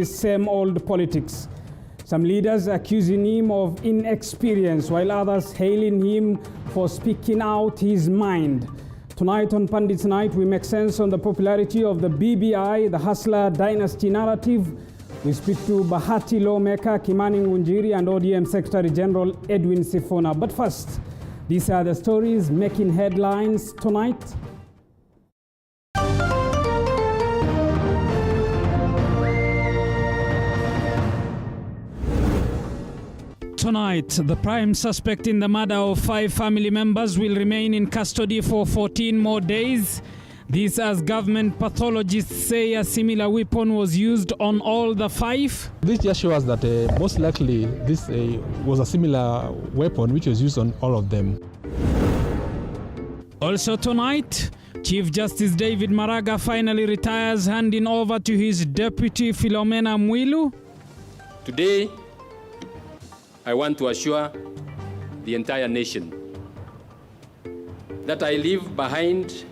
his same old politics. Some leaders accusing him of inexperience, while others hailing him for speaking out his mind. Tonight on Pundit's Night, we make sense on the popularity of the BBI, the Hustler dynasty narrative. We speak to Bahati lawmaker Kimani Ngunjiri and ODM Secretary General Edwin Sifuna. But first, these are the stories making headlines tonight. Tonight, the prime suspect in the murder of 5 family members will remain in custody for 14 more days. This as government pathologists say a similar weapon was used on all the 5. This just shows that most likely this was a similar weapon which was used on all of them. Also tonight, Chief Justice David Maraga finally retires, handing over to his deputy Philomena Mwilu. Today, I want to assure the entire nation that I leave behind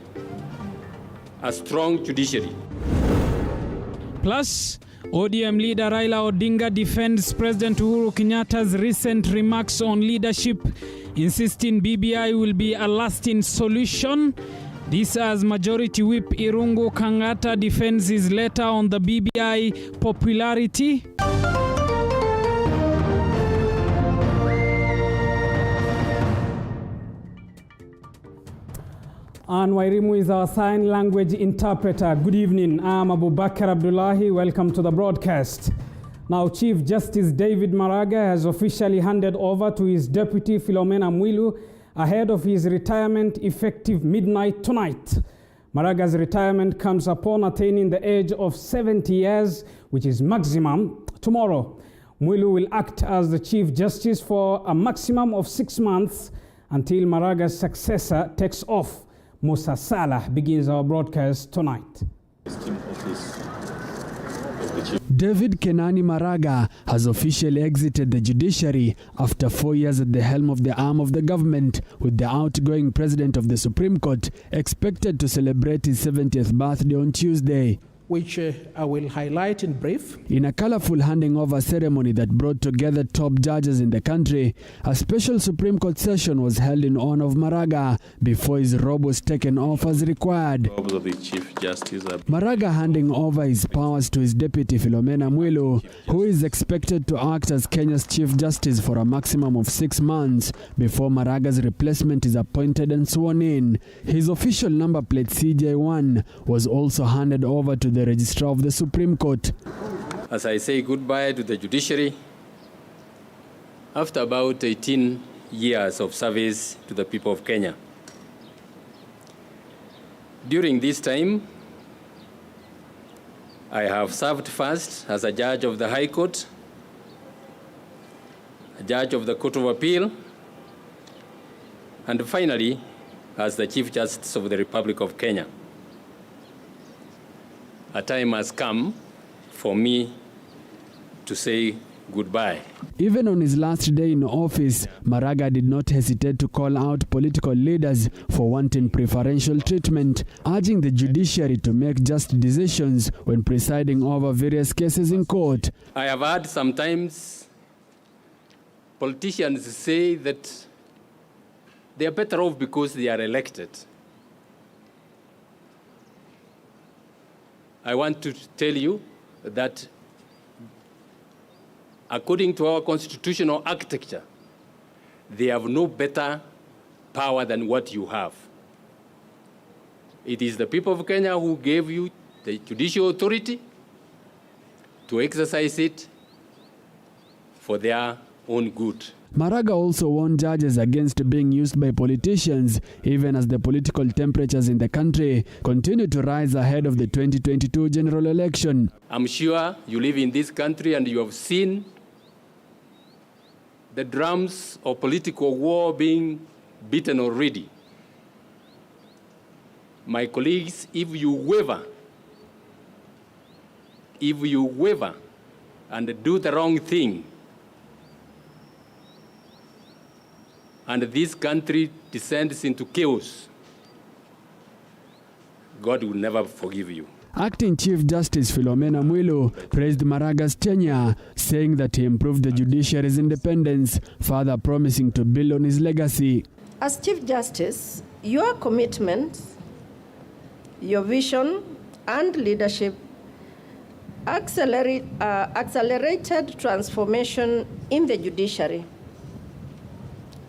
a strong judiciary. Plus, ODM leader Raila Odinga defends President Uhuru Kenyatta's recent remarks on leadership, insisting BBI will be a lasting solution. This as Majority Whip Irungu Kangata defends his letter on the BBI popularity. And Wairimu is our sign language interpreter. Good evening. I'm Abubakar Abdullahi. Welcome to the broadcast. Now, Chief Justice David Maraga has officially handed over to his deputy Philomena Mwilu ahead of his retirement effective midnight tonight. Maraga's retirement comes upon attaining the age of 70 years, which is maximum tomorrow. Mwilu will act as the Chief Justice for a maximum of 6 months until Maraga's successor takes off. Musa Salah begins our broadcast tonight. David Kenani Maraga has officially exited the judiciary after 4 years at the helm of the arm of the government, with the outgoing president of the Supreme Court expected to celebrate his 70th birthday on Tuesday, which I will highlight in brief. In a colorful handing over ceremony that brought together top judges in the country, a special Supreme Court session was held in honor of Maraga before his robe was taken off as required. Of the Chief Justice. Maraga handing over his powers to his deputy Philomena Mwilu, who is expected to act as Kenya's Chief Justice for a maximum of 6 months before Maraga's replacement is appointed and sworn in. His official number plate CJ1 was also handed over to the Registrar of the Supreme Court. As I say goodbye to the judiciary, after about 18 years of service to the people of Kenya. During this time, I have served first as a judge of the High Court, a judge of the Court of Appeal, and finally, as the Chief Justice of the Republic of Kenya. A time has come for me to say goodbye. Even on his last day in office, Maraga did not hesitate to call out political leaders for wanting preferential treatment, urging the judiciary to make just decisions when presiding over various cases in court. I have heard sometimes politicians say that they are better off because they are elected. I want to tell you that according to our constitutional architecture, they have no better power than what you have. It is the people of Kenya who gave you the judicial authority to exercise it for their own good. Maraga also warned judges against being used by politicians, even as the political temperatures in the country continue to rise ahead of the 2022 general election. I'm sure you live in this country and you have seen the drums of political war being beaten already. My colleagues, if you waver and do the wrong thing, and this country descends into chaos, God will never forgive you. Acting Chief Justice Philomena Mwilu praised Maraga's tenure, saying that he improved the judiciary's independence, further promising to build on his legacy. As Chief Justice, your commitment, your vision, and leadership accelerated transformation in the judiciary.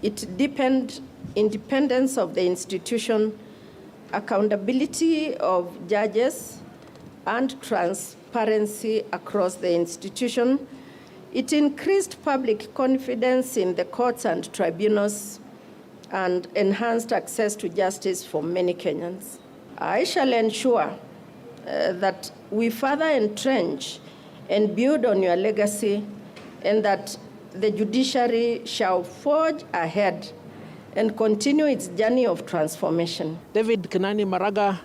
It deepened independence of the institution, accountability of judges, and transparency across the institution. It increased public confidence in the courts and tribunals and enhanced access to justice for many Kenyans. I shall ensure that we further entrench and build on your legacy, and that the judiciary shall forge ahead and continue its journey of transformation. David Kenani Maraga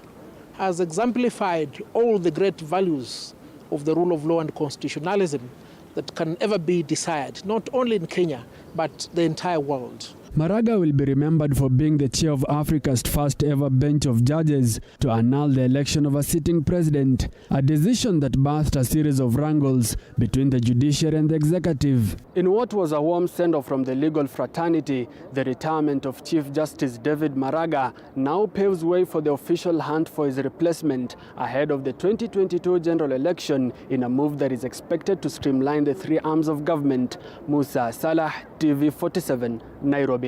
has exemplified all the great values of the rule of law and constitutionalism that can ever be desired, not only in Kenya, but the entire world. Maraga will be remembered for being the chair of Africa's first ever bench of judges to annul the election of a sitting president, a decision that birthed a series of wrangles between the judiciary and the executive. In what was a warm send-off from the legal fraternity, the retirement of Chief Justice David Maraga now paves way for the official hunt for his replacement ahead of the 2022 general election, in a move that is expected to streamline the three arms of government. Musa Salah, TV47, Nairobi.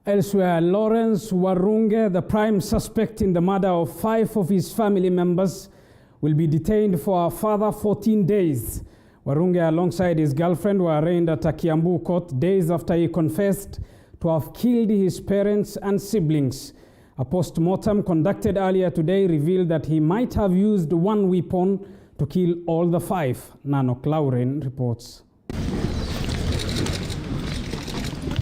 Elsewhere, Lawrence Warunge, the prime suspect in the murder of 5 of his family members, will be detained for a further 14 days. Warunge, alongside his girlfriend, were arraigned at a Kiambu court days after he confessed to have killed his parents and siblings. A post-mortem conducted earlier today revealed that he might have used one weapon to kill all the 5. Nanok Lauren reports.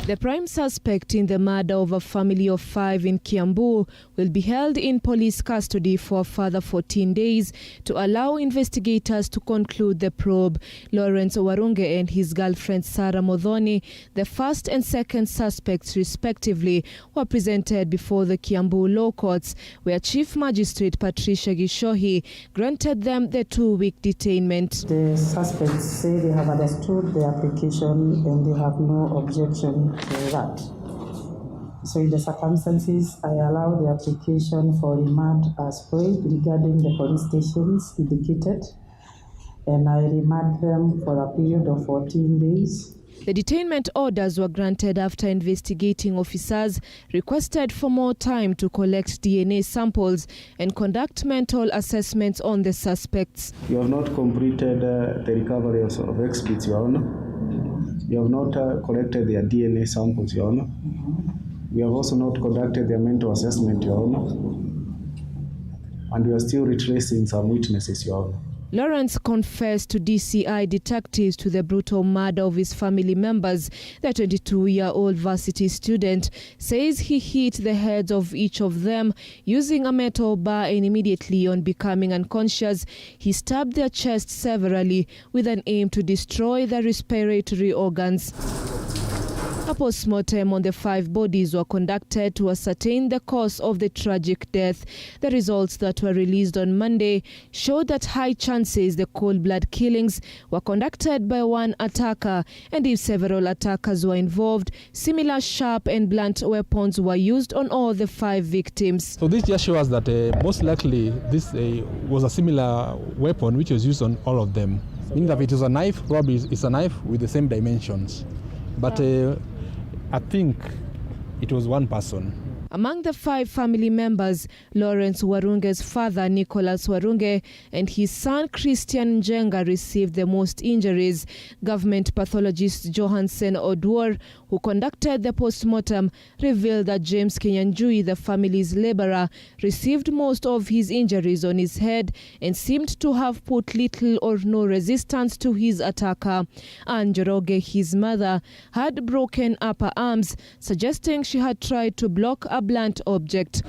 The prime suspect in the murder of a family of 5 in Kiambu will be held in police custody for a further 14 days to allow investigators to conclude the probe. Lawrence Warunge and his girlfriend Sarah Modhoni, the first and second suspects respectively, were presented before the Kiambu law courts, where Chief Magistrate Patricia Gishohi granted them the 2-week detainment. The suspects say they have understood the application and they have no objection to that. So in the circumstances, I allow the application for remand as prayed regarding the police stations indicated, and I remand them for a period of 14 days. The detainment orders were granted after investigating officers requested for more time to collect DNA samples and conduct mental assessments on the suspects. You have not completed the recovery of exhibits, Your Honor. You have not collected their DNA samples, Your Honor. We have also not conducted their mental assessment, Your Honor. And we are still retracing some witnesses, Your Honor. Lawrence confessed to DCI detectives to the brutal murder of his family members. The 22-year-old varsity student says he hit the heads of each of them using a metal bar, and immediately on becoming unconscious, he stabbed their chests severally with an aim to destroy their respiratory organs. A post-mortem on the 5 bodies were conducted to ascertain the cause of the tragic death. The results that were released on Monday showed that high chances the cold-blood killings were conducted by one attacker, and if several attackers were involved, similar sharp and blunt weapons were used on all the 5 victims. So this just shows that most likely this was a similar weapon which was used on all of them. Meaning that if it was a knife, probably it's a knife with the same dimensions. But I think it was one person. Among the 5 family members, Lawrence Warunge's father, Nicholas Warunge, and his son, Christian Njenga, received the most injuries. Government pathologist Johansen Odwor, who conducted the post-mortem, revealed that James Kinyanjui, the family's laborer, received most of his injuries on his head and seemed to have put little or no resistance to his attacker. Anne Njoroge, his mother, had broken upper arms, suggesting she had tried to block a blunt object.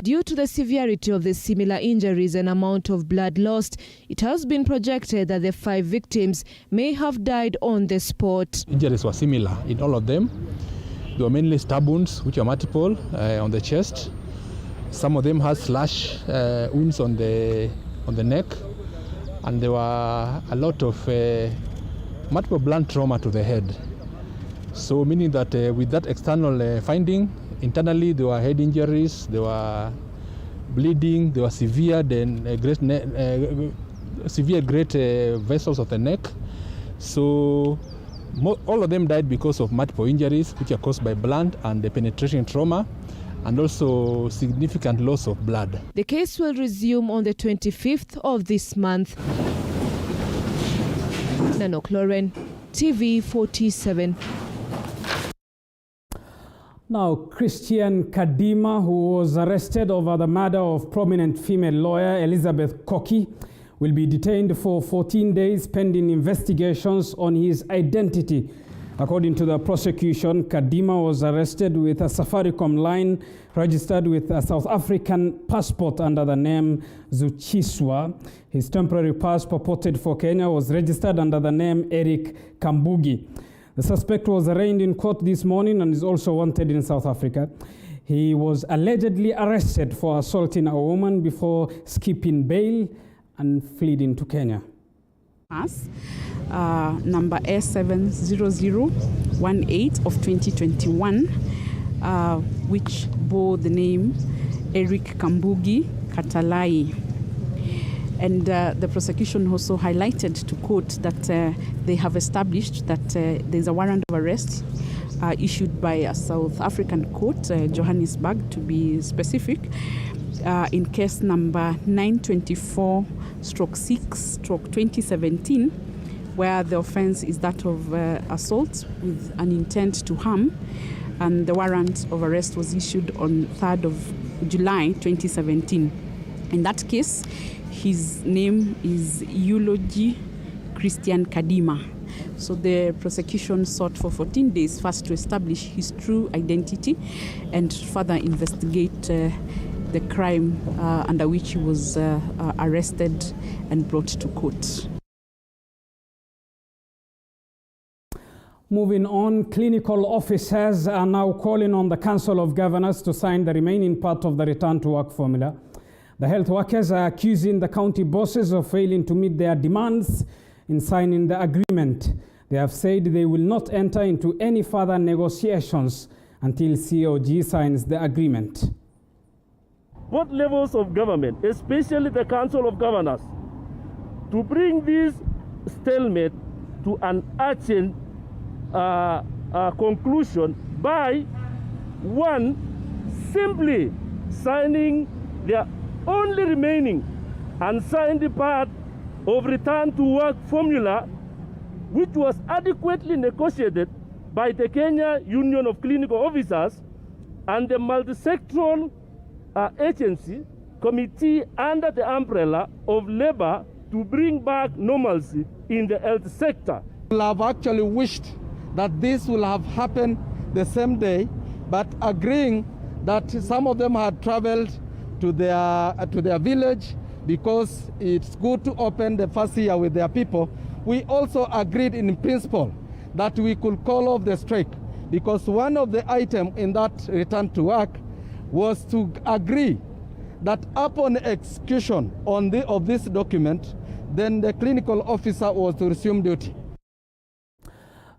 Due to the severity of the similar injuries and amount of blood lost, it has been projected that the 5 victims may have died on the spot. Injuries were similar in all of them. They were mainly stab wounds, which are multiple on the chest. Some of them had slash wounds on the neck, and there were a lot of multiple blunt trauma to the head. So meaning that with that external finding, internally there were head injuries, there were bleeding, there were severe great vessels of the neck. So all of them died because of multiple injuries which are caused by blunt and the penetration trauma, and also significant loss of blood. The case will resume on the 25th of this month. Nanok Lauren, TV 47. Now, Christian Kadima, who was arrested over the murder of prominent female lawyer Elizabeth Koki, will be detained for 14 days pending investigations on his identity. According to the prosecution, Kadima was arrested with a Safaricom line registered with a South African passport under the name Zuchiswa. His temporary pass purported for Kenya was registered under the name Eric Kambugi. The suspect was arraigned in court this morning and is also wanted in South Africa. He was allegedly arrested for assaulting a woman before skipping bail and fleeing to Kenya. Number S70018 of 2021, which bore the name Eric Kambugi Katalai. And the prosecution also highlighted to court that they have established that there's a warrant of arrest issued by a South African court, Johannesburg to be specific, in case number 924/6/2017, where the offense is that of assault with an intent to harm. And the warrant of arrest was issued on 3rd of July 2017. In that case, his name is Eulogy Christian Kadima. So the prosecution sought for 14 days first to establish his true identity and further investigate the crime under which he was arrested and brought to court. Moving on, clinical officers are now calling on the Council of Governors to sign the remaining part of the return to work formula. The health workers are accusing the county bosses of failing to meet their demands in signing the agreement. They have said they will not enter into any further negotiations until COG signs the agreement. Both levels of government, especially the Council of Governors, to bring this stalemate to an urgent conclusion by one, simply signing their only remaining unsigned part of return to work formula, which was adequately negotiated by the Kenya Union of Clinical Officers and the multisectoral agency committee under the umbrella of labor to bring back normalcy in the health sector. We have actually wished that this will have happened the same day, but agreeing that some of them had traveled to their village because it's good to open the first year with their people. We also agreed in principle that we could call off the strike, because one of the items in that return to work was to agree that upon execution of this document, then the clinical officer was to resume duty.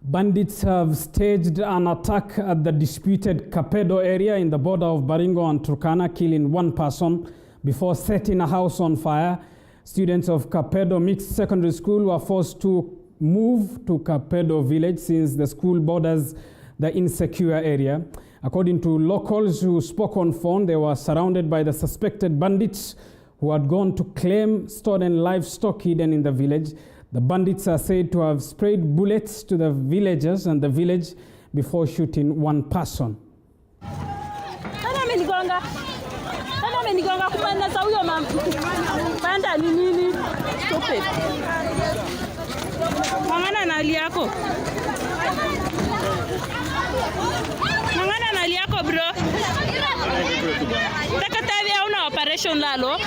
Bandits have staged an attack at the disputed Kapedo area in the border of Baringo and Turkana, killing one person before setting a house on fire. Students of Kapedo Mixed Secondary School were forced to move to Kapedo village since the school borders the insecure area. According to locals who spoke on phone, they were surrounded by the suspected bandits who had gone to claim stolen livestock hidden in the village. The bandits are said to have sprayed bullets to the villagers and the village before shooting one person. Operation lalo.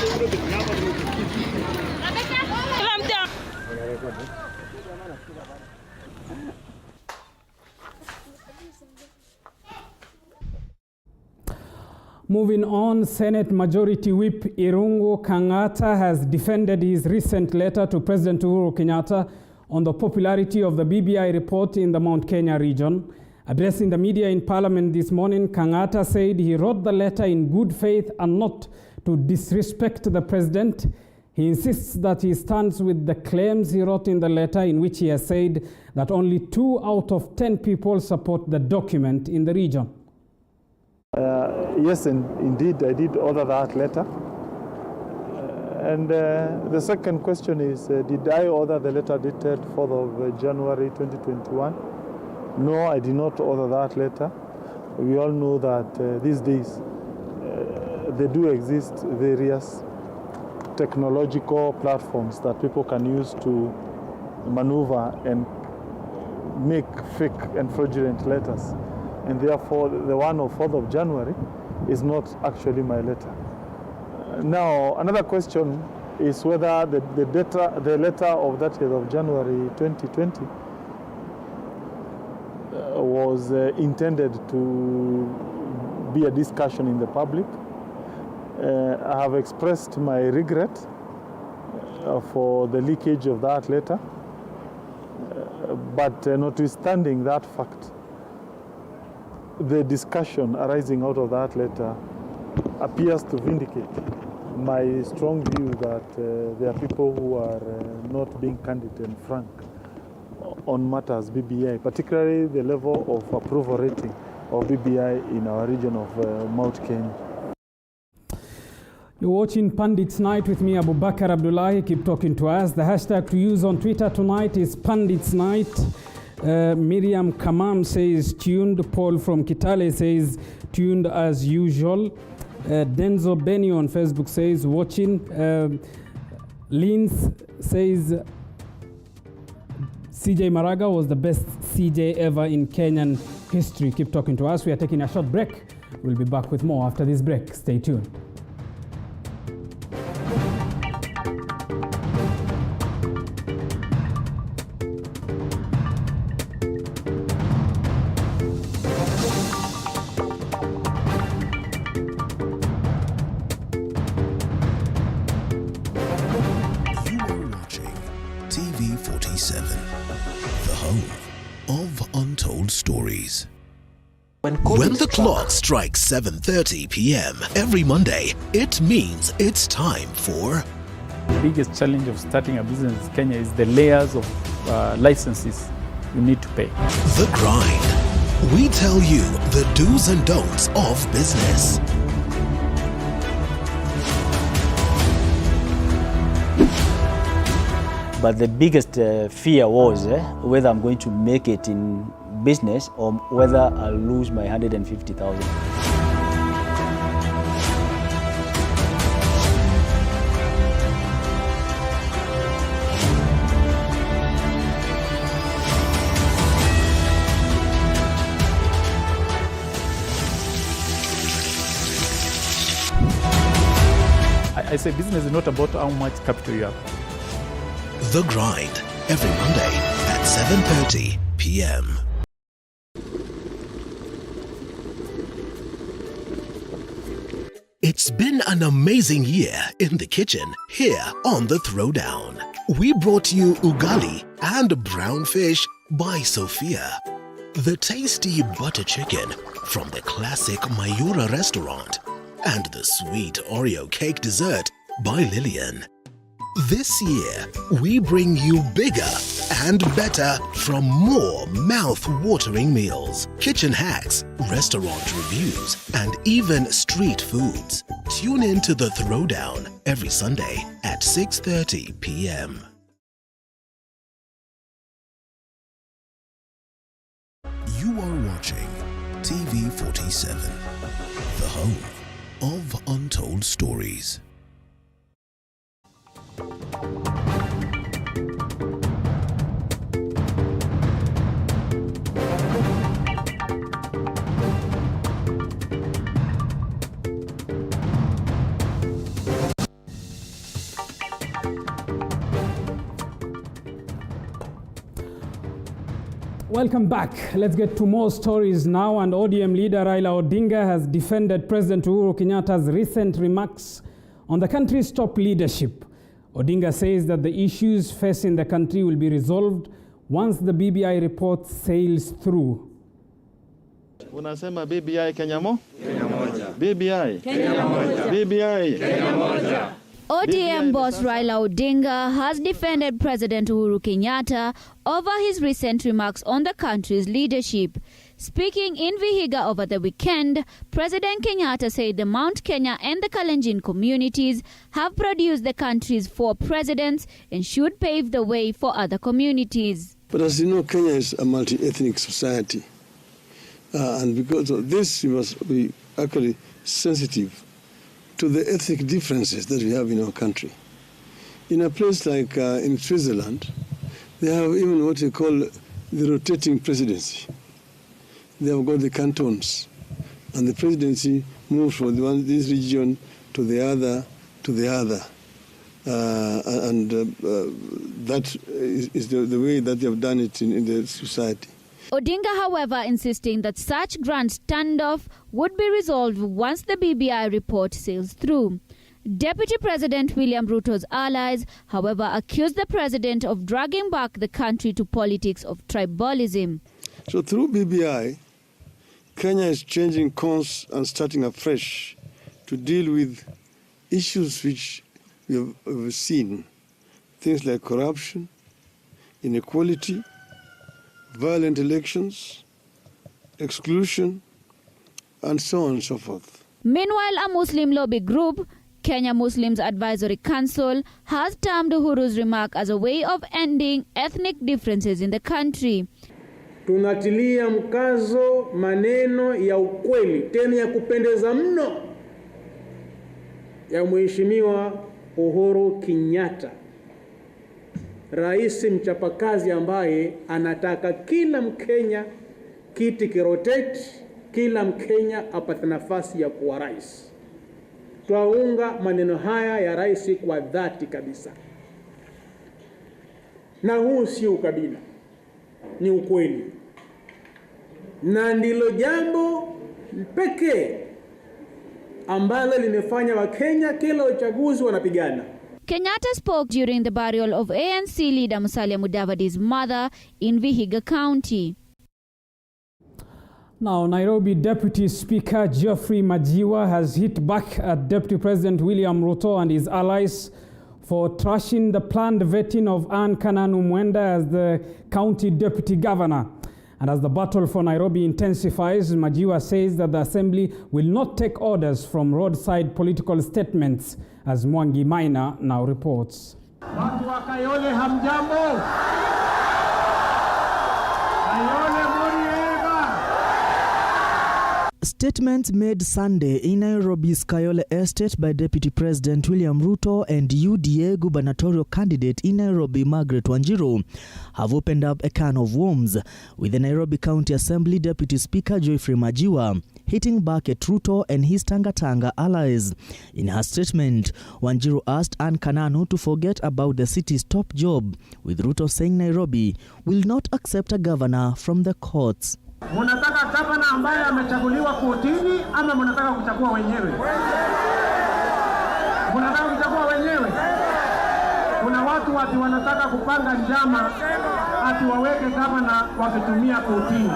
Moving on, Senate Majority Whip Irungu Kang'ata has defended his recent letter to President Uhuru Kenyatta on the popularity of the BBI report in the Mount Kenya region. Addressing the media in Parliament this morning, Kang'ata said he wrote the letter in good faith and not to disrespect the President. He insists that he stands with the claims he wrote in the letter, in which he has said that only 2 out of 10 people support the document in the region. Yes, and indeed, I did order that letter. And the second question is, did I order the letter dated 4th of January 2021? No, I did not order that letter. We all know that these days there do exist various technological platforms that people can use to maneuver and make fake and fraudulent letters. And therefore, the one of 4th of January is not actually my letter. Now, another question is whether the letter of that 8th of January 2020 was intended to be a discussion in the public. I have expressed my regret for the leakage of that letter, but notwithstanding that fact, the discussion arising out of that letter appears to vindicate my strong view that there are people who are not being candid and frank on matters BBI, particularly the level of approval rating of BBI in our region of Mount Kenya. You're watching Pandits Night with me, Abubakar Abdullahi. Keep talking to us. The hashtag to use on Twitter tonight is Pandits Night. Miriam Kamam says tuned. Paul from Kitale says tuned as usual. Denzo Benny on Facebook says watching. Lins says CJ Maraga was the best CJ ever in Kenyan history. Keep talking to us. We are taking a short break. We'll be back with more after this break. Stay tuned. When the clock strikes 7:30 p.m. every Monday, it means it's time for... The biggest challenge of starting a business in Kenya is the layers of licenses you need to pay. The Grind. We tell you the do's and don'ts of business. But the biggest fear was whether I'm going to make it in business or whether I'll lose my 150,000. I say business is not about how much capital you have. The Grind, every Monday at 7:30 p.m. It's been an amazing year in the kitchen here on The Throwdown. We brought you ugali and brown fish by Sophia. The tasty butter chicken from the classic Mayura restaurant. And the sweet Oreo cake dessert by Lillian. This year, we bring you bigger and better from more mouth-watering meals, kitchen hacks, restaurant reviews, and even street foods. Tune in to The Throwdown every Sunday at 6:30 p.m. You are watching TV47, the home of untold stories. Welcome back. Let's get to more stories now. And ODM leader Raila Odinga has defended President Uhuru Kenyatta's recent remarks on the country's top leadership. Odinga says that the issues facing the country will be resolved once the BBI report sails through. Unasema BBI Kenya mo? Kenya moja. BBI Kenya moja. BBI Kenya moja. ODM boss Raila Odinga has defended President Uhuru Kenyatta over his recent remarks on the country's leadership. Speaking in Vihiga over the weekend, President Kenyatta said the Mount Kenya and the Kalenjin communities have produced the country's 4 presidents and should pave the way for other communities. But as you know, Kenya is a multi-ethnic society. And because of this, we must be actually sensitive to the ethnic differences that we have in our country. In a place like in Switzerland, they have even what they call the rotating presidency. They have got the cantons, and the presidency moves from this region to the other, that is the way that they have done it in the society. Odinga, however, insisting that such grand standoff would be resolved once the BBI report sails through. Deputy President William Ruto's allies, however, accused the president of dragging back the country to politics of tribalism. So through BBI, Kenya is changing course and starting afresh to deal with issues which we have seen. Things like corruption, inequality, violent elections, exclusion, and so on and so forth. Meanwhile, a Muslim lobby group, Kenya Muslims Advisory Council, has termed Uhuru's remark as a way of ending ethnic differences in the country. Tunatilia mkazo maneno ya ukweli, tena ya kupendeza mno, ya Mheshimiwa Uhuru Kenyatta, rais mchapakazi ambaye anataka kila Mkenya kiti kirotate, kila Mkenya apate nafasi ya kuwa rais. Twaunga maneno haya ya rais kwa dhati kabisa. Na huu si ukabila, ni ukweli. Na ndilo jambo pekee ambalo limefanya Wakenya kila uchaguzi wanapigana. Kenyatta spoke during the burial of ANC leader Musalia Mudavadi's mother in Vihiga County. Now, Nairobi Deputy Speaker Geoffrey Majiwa has hit back at Deputy President William Ruto and his allies for trashing the planned vetting of Anne Kananu Mwenda as the county deputy governor. And as the battle for Nairobi intensifies, Majiwa says that the assembly will not take orders from roadside political statements, as Mwangi Maina now reports. Watu wa Kayole hamjambo. Kayole murieba. Statements made Sunday in Nairobi's Kayole Estate by Deputy President William Ruto and UDA gubernatorial candidate in Nairobi, Margaret Wanjiru, have opened up a can of worms, with the Nairobi County Assembly Deputy Speaker Geoffrey Majiwa hitting back at Ruto and his Tanga allies. In her statement, Wanjiru asked Anne Kananu to forget about the city's top job, with Ruto saying Nairobi will not accept a governor from the courts. Munataka gavana ambaye amechaguliwa kotini ama munataka kuchagua wenyewe? Munataka kuchagua wenyewe? Kuna watu ati wanataka kupanga njama ati waweke gavana wakitumia kotini.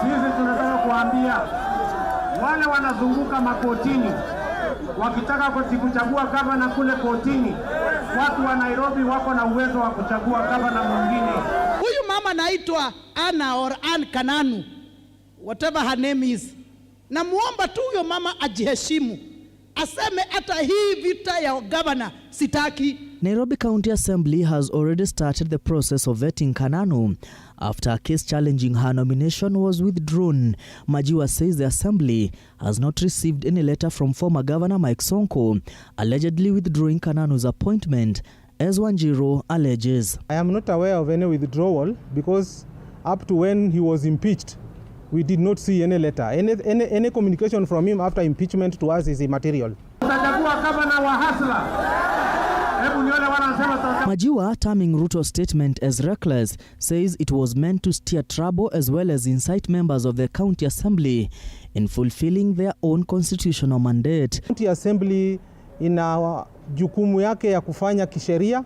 Sisi tunataka kuambia wale wanazunguka makotini wakitaka kuchagua gavana kule kotini, watu wa Nairobi wako na uwezo wa kuchagua gavana mwingine. Huyu mama naitwa Anna or Anne Kananu, whatever her name is. Na muomba tu huyo mama ajiheshimu. Aseme hata hii vita ya governor sitaki. Nairobi County Assembly has already started the process of vetting Kananu after a case challenging her nomination was withdrawn. Majiwa says the Assembly has not received any letter from former Governor Mike Sonko allegedly withdrawing Kananu's appointment, as Wanjiru alleges. I am not aware of any withdrawal because up to when he was impeached, we did not see any letter. Any communication from him after impeachment to us is immaterial. Utachagua gavana wa hasla. Hebu nione Majiwa, terming Ruto's statement as reckless, says it was meant to steer trouble as well as incite members of the county assembly in fulfilling their own constitutional mandate. County assembly ina jukumu yake ya kufanya kisheria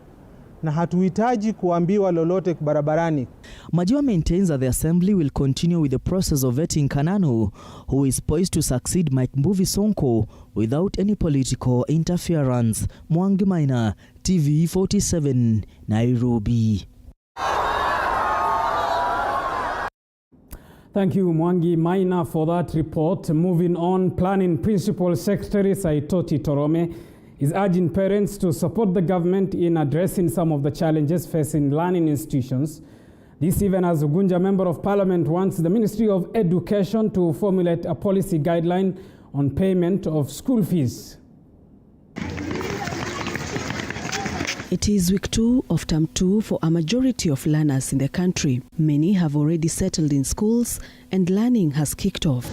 na hatuhitaji kuambiwa lolote barabarani. Majiwa maintains that the assembly will continue with the process of vetting Kananu, who is poised to succeed Mike Mbuvi Sonko without any political interference. Mwangi Maina, TV47, Nairobi. Thank you, Mwangi Maina, for that report. Moving on, Planning Principal Secretary Saitoti Torome is urging parents to support the government in addressing some of the challenges facing learning institutions. This even as Ugunja Member of Parliament wants the Ministry of Education to formulate a policy guideline on payment of school fees. It is week 2 of term 2 for a majority of learners in the country. Many have already settled in schools and learning has kicked off.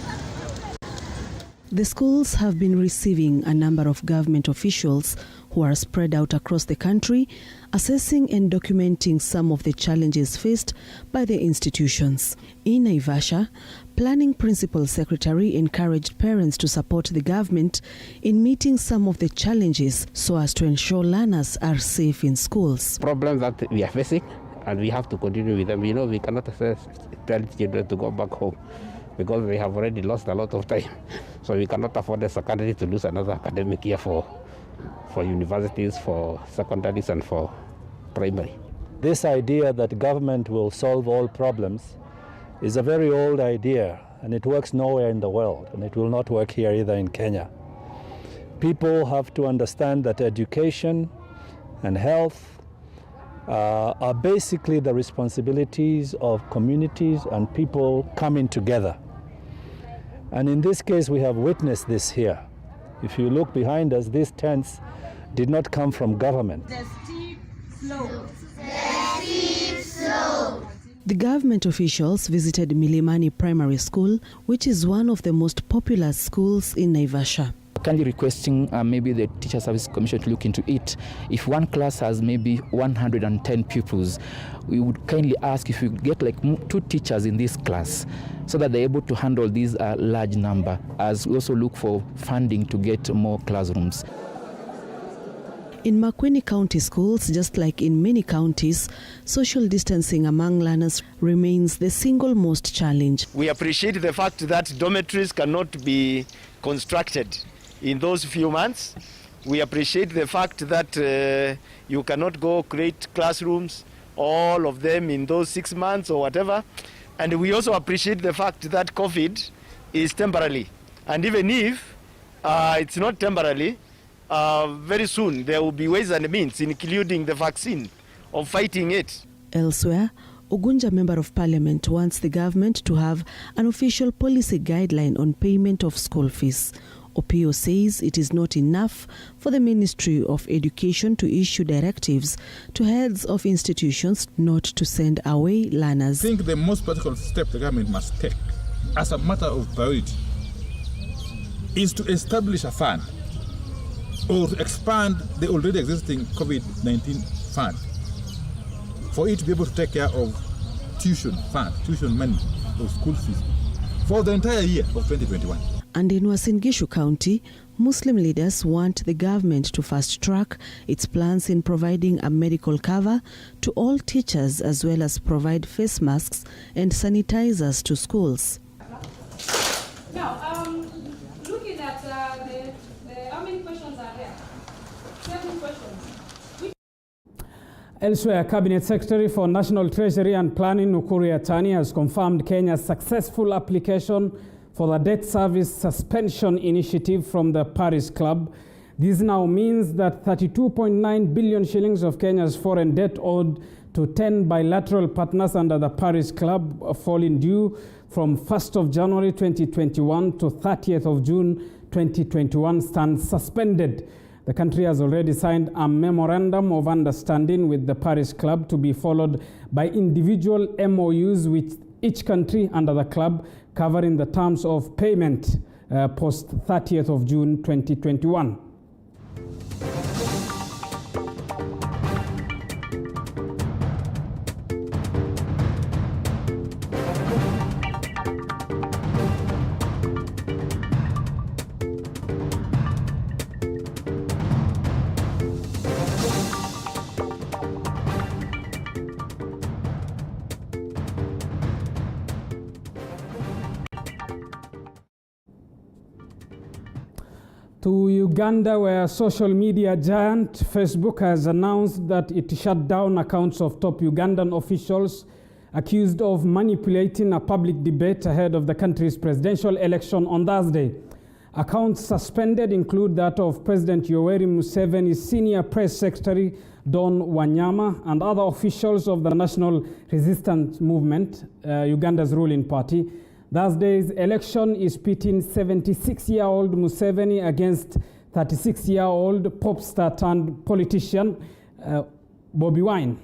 The schools have been receiving a number of government officials who are spread out across the country, assessing and documenting some of the challenges faced by the institutions. In Naivasha, Planning Principal Secretary encouraged parents to support the government in meeting some of the challenges so as to ensure learners are safe in schools. Problems that we are facing, and we have to continue with them. You know, we cannot tell children to go back home because we have already lost a lot of time. So we cannot afford the secondary to lose another academic year for universities, for secondaries, and for primary. This idea that government will solve all problems is a very old idea, and it works nowhere in the world, and it will not work here either in Kenya. People have to understand that education and health are basically the responsibilities of communities and people coming together. And in this case, we have witnessed this here. If you look behind us, these tents did not come from government. The steep slope. The steep slope. The government officials visited Milimani Primary School, which is one of the most popular schools in Naivasha. Kindly requesting maybe the Teacher Service Commission to look into it. If one class has maybe 110 pupils, we would kindly ask if we get like 2 teachers in this class so that they're able to handle this large number, as we also look for funding to get more classrooms. In Makueni County schools, just like in many counties, social distancing among learners remains the single most challenge. We appreciate the fact that dormitories cannot be constructed in those few months. We appreciate the fact that you cannot go create classrooms, all of them in those 6 months or whatever. And we also appreciate the fact that COVID is temporary. And even if it's not temporary, very soon there will be ways and means, including the vaccine, of fighting it. Elsewhere, Ugunja Member of Parliament wants the government to have an official policy guideline on payment of school fees. Opio says it is not enough for the Ministry of Education to issue directives to heads of institutions not to send away learners. I think the most practical step the government must take as a matter of priority is to establish a fund or to expand the already existing COVID-19 fund for it to be able to take care of tuition money, or school fees for the entire year of 2021. And in Uasin Gishu County, Muslim leaders want the government to fast-track its plans in providing a medical cover to all teachers, as well as provide face masks and sanitizers to schools. Now, looking at how many questions are there? 7 questions. Elsewhere, Cabinet Secretary for National Treasury and Planning, Nukuri Atani, has confirmed Kenya's successful application for the debt service suspension initiative from the Paris Club. This now means that 32.9 billion shillings of Kenya's foreign debt owed to 10 bilateral partners under the Paris Club falling due from 1st of January 2021 to 30th of June 2021 stands suspended. The country has already signed a memorandum of understanding with the Paris Club to be followed by individual MOUs with each country under the club, covering the terms of payment post 30th of June 2021. To Uganda, where social media giant Facebook has announced that it shut down accounts of top Ugandan officials accused of manipulating a public debate ahead of the country's presidential election on Thursday. Accounts suspended include that of President Yoweri Museveni's senior press secretary, Don Wanyama, and other officials of the National Resistance Movement, Uganda's ruling party. Thursday's election is pitting 76-year-old Museveni against 36-year-old pop star turned politician Bobi Wine.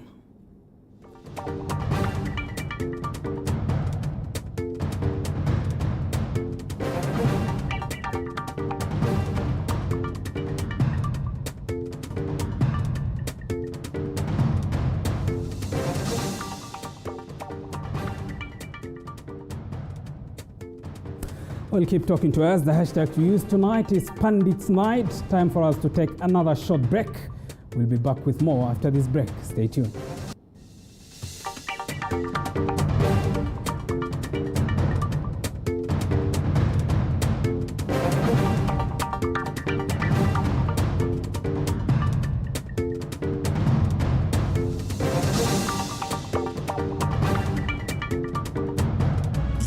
Well, keep talking to us. The hashtag to use tonight is Pandits Night. Time for us to take another short break. We'll be back with more after this break. Stay tuned.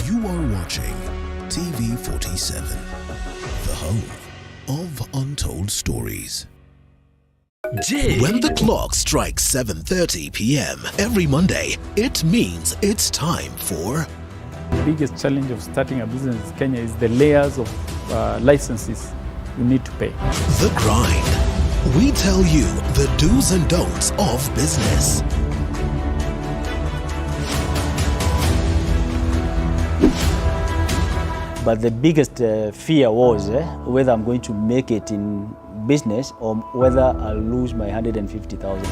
You are watching TV47, the home of untold stories. When the clock strikes 7:30 p.m. every Monday, it means it's time for... The biggest challenge of starting a business in Kenya is the layers of licenses you need to pay. The Grind. We tell you the do's and don'ts of business. But the biggest fear was whether I'm going to make it in business or whether I'll lose my 150,000.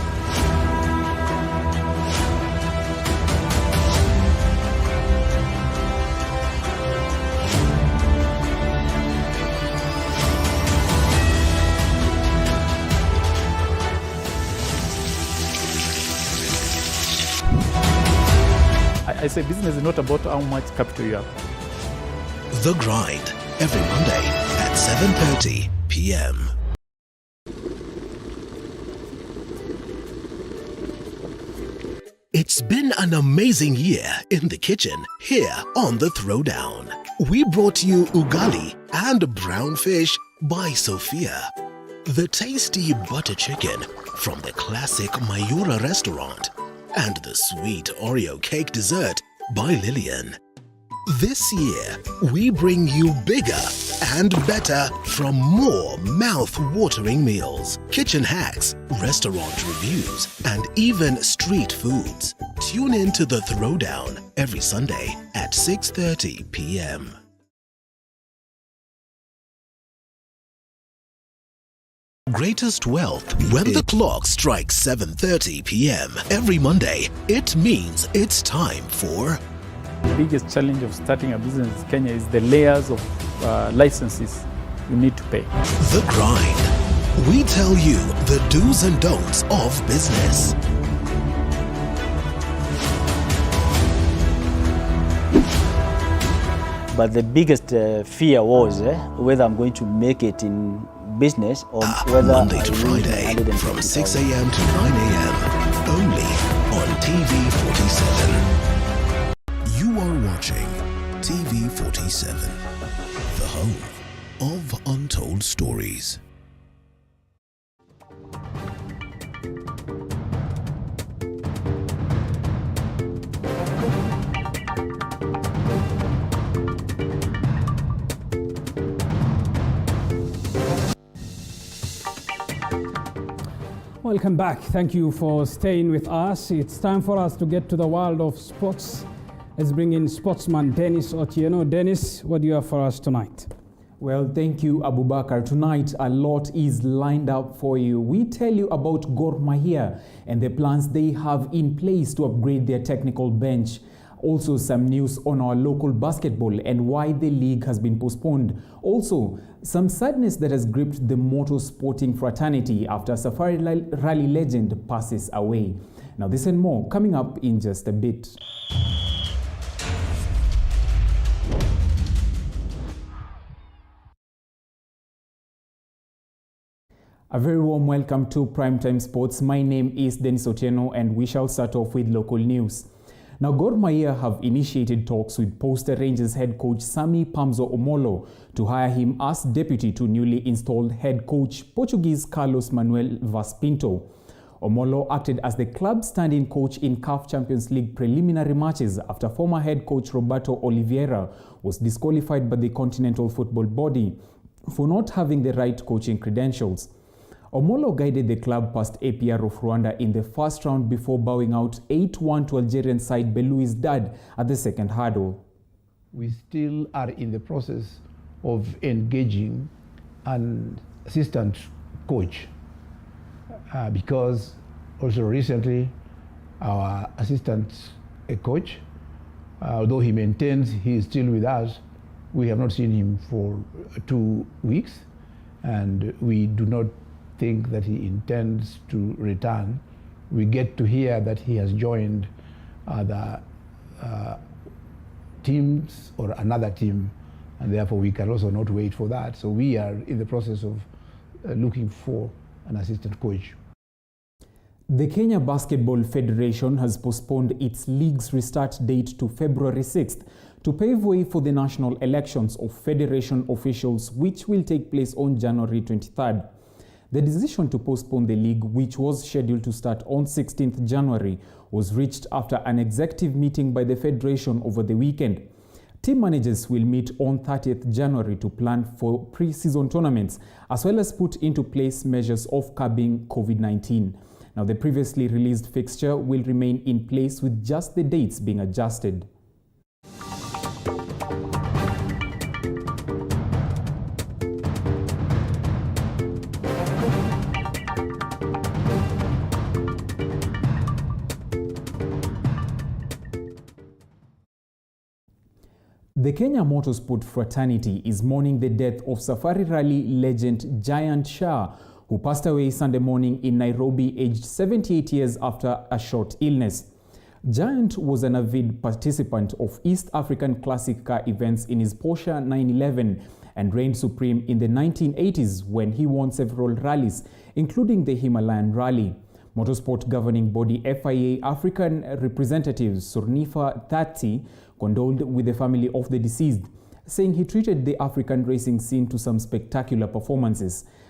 I say business is not about how much capital you have. The Grind, every Monday at 7:30 p.m. It's been an amazing year in the kitchen here on The Throwdown. We brought you ugali and brown fish by Sophia. The tasty butter chicken from the classic Mayura restaurant. And the sweet Oreo cake dessert by Lillian. This year, we bring you bigger and better from more mouth-watering meals, kitchen hacks, restaurant reviews, and even street foods. Tune in to The Throwdown every Sunday at 6:30 p.m. Greatest wealth. When the clock strikes 7:30 p.m. every Monday, it means it's time for... The biggest challenge of starting a business in Kenya is the layers of licenses you need to pay. The Grind. We tell you the do's and don'ts of business. But the biggest fear was whether I'm going to make it in business or whether Monday to Friday from 6 a.m. to 9 a.m. only on TV47. You are watching TV47, the home of untold stories. Welcome back. Thank you for staying with us. It's time for us to get to the world of sports. Let's bring in sportsman Dennis Otieno. Dennis, what do you have for us tonight? Well, thank you, Abubakar. Tonight, a lot is lined up for you. We tell you about Gor Mahia and the plans they have in place to upgrade their technical bench. Also, some news on our local basketball and why the league has been postponed. Also, some sadness that has gripped the motorsporting fraternity after Safari Rally legend passes away. Now, this and more coming up in just a bit. A very warm welcome to Primetime Sports. My name is Dennis Otieno and we shall start off with local news. Now, Gor Mahia have initiated talks with Posta Rangers head coach Sami Pamzo Omolo to hire him as deputy to newly installed head coach Portuguese Carlos Manuel Vaz Pinto. Omolo acted as the club's standing coach in CAF Champions League preliminary matches after former head coach Roberto Oliveira was disqualified by the Continental Football Body for not having the right coaching credentials. Omolo guided the club past APR of Rwanda in the first round before bowing out 8-1 to Algerian side Belouizdad at the second hurdle. We still are in the process of engaging an assistant coach because also recently our assistant coach, although he maintains he is still with us, we have not seen him for 2 weeks and we do not think that he intends to return. We get to hear that he has joined the teams or another team, and therefore we can also not wait for that. So we are in the process of looking for an assistant coach. The Kenya Basketball Federation has postponed its league's restart date to February 6th to pave way for the national elections of federation officials, which will take place on January 23rd. The decision to postpone the league, which was scheduled to start on 16th January, was reached after an executive meeting by the Federation over the weekend. Team managers will meet on 30th January to plan for pre-season tournaments, as well as put into place measures of curbing COVID-19. Now, the previously released fixture will remain in place with just the dates being adjusted. The Kenya Motorsport Fraternity is mourning the death of Safari Rally legend Giant Shah, who passed away Sunday morning in Nairobi, aged 78 years after a short illness. Giant was an avid participant of East African classic car events in his Porsche 911 and reigned supreme in the 1980s when he won several rallies, including the Himalayan Rally. Motorsport governing body FIA African representative Surnifa Thati condoled with the family of the deceased, saying he treated the African racing scene to some spectacular performances.